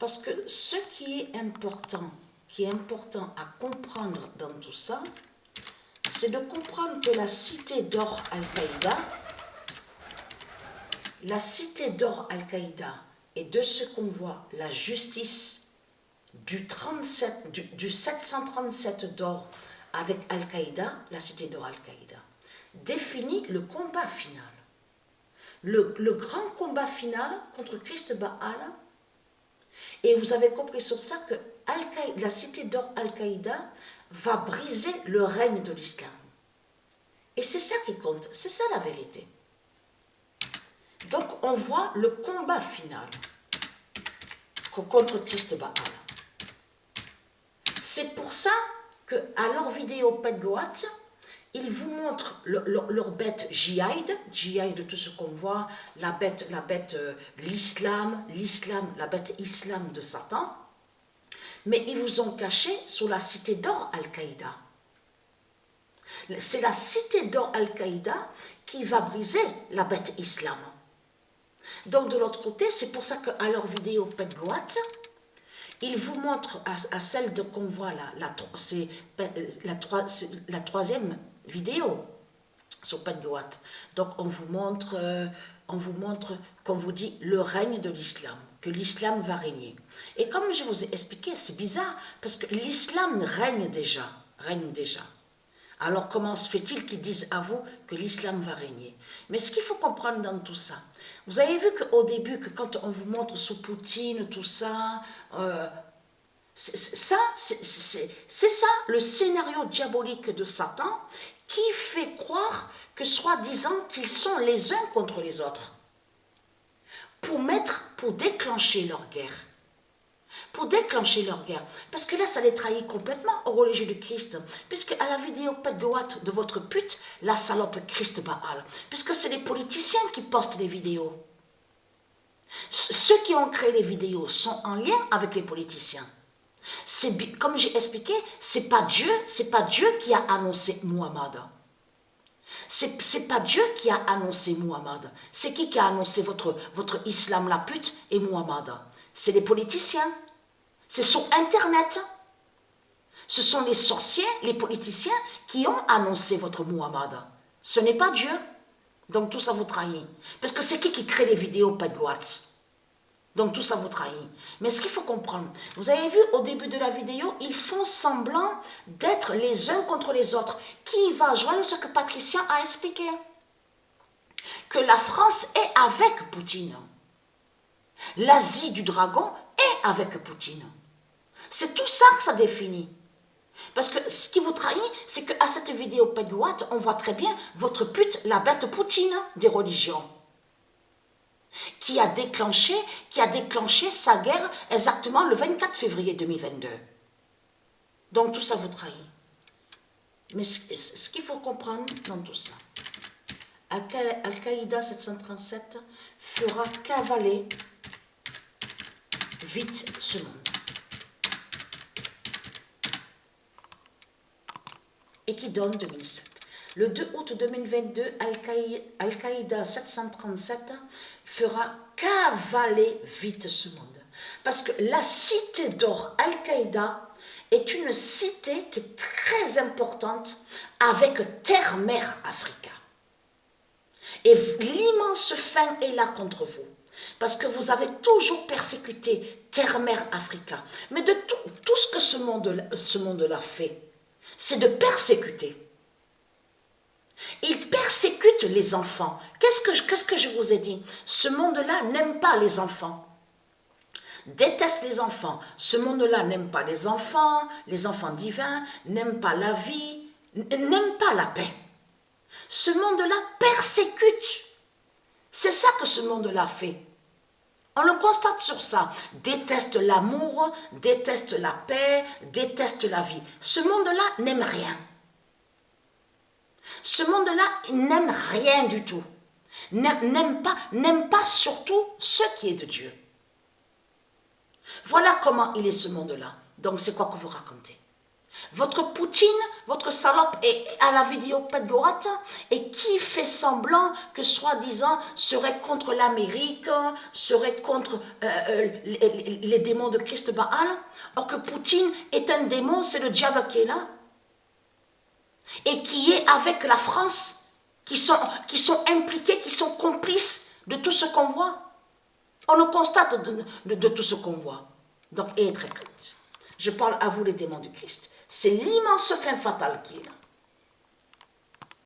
Parce que ce qui est important à comprendre dans tout ça, c'est de comprendre que la cité d'or Al-Qaïda, et de ce qu'on voit, la justice du 737 d'or avec Al-Qaïda, la cité d'or Al-Qaïda, définit le combat final. Le grand combat final contre Christ Baal. Et vous avez compris sur ça que la cité d'or Al-Qaïda va briser le règne de l'islam. Et c'est ça qui compte, c'est ça la vérité. Donc on voit le combat final contre Christ Baal. C'est pour ça qu'à leur vidéo Petgoat, ils vous montrent leur bête djihad, tout ce qu'on voit, la bête l'islam, la bête islam de Satan, mais ils vous ont caché sous la cité d'or Al-Qaïda. C'est la cité d'or Al-Qaïda qui va briser la bête islam. Donc de l'autre côté, c'est pour ça qu'à leur vidéo Petgoat, ils vous montrent à celle qu'on voit là, c'est la troisième vidéo sur Petgoat. Donc on vous montre, qu'on vous dit, le règne de l'islam, que l'islam va régner. Et comme je vous ai expliqué, c'est bizarre, parce que l'islam règne déjà. Alors comment se fait-il qu'ils disent à vous que l'islam va régner? Mais ce qu'il faut comprendre dans tout ça, vous avez vu qu'au début, que quand on vous montre sous Poutine, tout ça, c'est ça le scénario diabolique de Satan qui fait croire que soi-disant qu'ils sont les uns contre les autres pour déclencher leur guerre. Parce que là, ça les trahit complètement au religieux du Christ. Puisque à la vidéo Petgoat de votre pute, la salope Christ Baal. Puisque c'est les politiciens qui postent des vidéos. Ceux qui ont créé les vidéos sont en lien avec les politiciens. Comme j'ai expliqué, c'est pas Dieu qui a annoncé Muhammad. C'est pas Dieu qui a annoncé Muhammad. C'est qui a annoncé votre islam la pute et Muhammad? C'est les politiciens. C'est sur Internet. Ce sont les sorciers, les politiciens qui ont annoncé votre Muhammad. Ce n'est pas Dieu. Donc tout ça vous trahit. Parce que c'est qui crée les vidéos Petgoat? Donc tout ça vous trahit. Mais ce qu'il faut comprendre, vous avez vu au début de la vidéo, ils font semblant d'être les uns contre les autres. Qui va joindre ce que Patricia a expliqué? Que la France est avec Poutine. L'Asie du dragon est avec Poutine. C'est tout ça que ça définit. Parce que ce qui vous trahit, c'est qu'à cette vidéo Petgoat, on voit très bien votre pute, la bête Poutine des religions. Qui a déclenché sa guerre exactement le 24 février 2022. Donc tout ça vous trahit. Mais ce qu'il faut comprendre dans tout ça, Al-Qaïda 737 fera cavaler vite ce monde. Et qui donne 2007. Le 2 août 2022, Al-Qaïda 737 fera cavaler vite ce monde. Parce que la cité d'or Al-Qaïda est une cité qui est très importante avec Terre-Mer Africa. Et l'immense fin est là contre vous. Parce que vous avez toujours persécuté Terre-Mer Africa. Mais de tout ce que ce monde-là fait, c'est de persécuter. Il persécute les enfants. Qu'est-ce que je vous ai dit? Ce monde-là n'aime pas les enfants. Déteste les enfants. Ce monde-là n'aime pas les enfants divins, n'aime pas la vie, n'aime pas la paix. Ce monde-là persécute. C'est ça que ce monde-là fait. On le constate sur ça. Déteste l'amour, déteste la paix, déteste la vie. Ce monde-là n'aime rien. Ce monde-là n'aime rien du tout. N'aime pas surtout ce qui est de Dieu. Voilà comment il est ce monde-là. Donc c'est quoi que vous racontez? Votre Poutine, votre salope est à la vidéo Pedgorat et qui fait semblant que soi-disant serait contre l'Amérique, serait contre les démons de Christ Baal, or que Poutine est un démon, c'est le diable qui est là et qui est avec la France, qui sont impliqués, qui sont complices de tout ce qu'on voit. On le constate de tout ce qu'on voit. Donc, ayez très crainte. Je parle à vous les démons du Christ. C'est l'immense fin fatale qui est là.